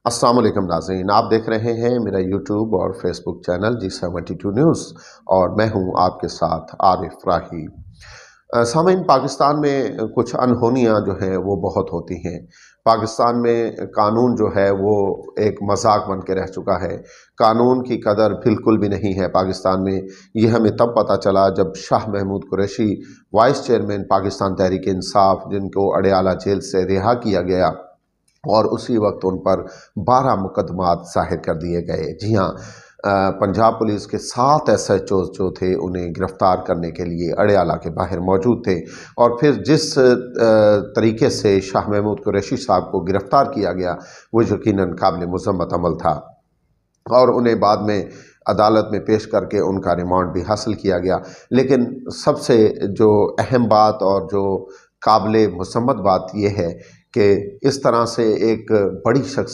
अस्सलाम वालेकुम नाज़रीन, आप देख रहे हैं मेरा यूट्यूब और फेसबुक चैनल G72 न्यूज़ और मैं हूं आपके साथ आरिफ राही। सामीन, पाकिस्तान में कुछ अनहोनियां जो हैं वो बहुत होती हैं। पाकिस्तान में कानून जो है वो एक मजाक बन के रह चुका है। कानून की कदर बिल्कुल भी नहीं है पाकिस्तान में। ये हमें तब पता चला जब शाह महमूद कुरैशी वाइस चेयरमैन पाकिस्तान तहरीक इंसाफ, जिनको अडयाला जेल से रिहा किया गया, और उसी वक्त उन पर 12 मुकदमात ज़ाहिर कर दिए गए। जी हाँ, पंजाब पुलिस के 7 SHOs जो थे उन्हें गिरफ़्तार करने के लिए अडयाला के बाहर मौजूद थे। और फिर जिस तरीके से शाह महमूद कुरैशी साहब को गिरफ़्तार किया गया वो यकीनन काबिल मज़म्मत अमल था, और उन्हें बाद में अदालत में पेश करके उनका रिमांड भी हासिल किया गया। लेकिन सबसे जो अहम बात और जो काबिल मज़म्मत बात यह है कि इस तरह से एक बड़ी शख्स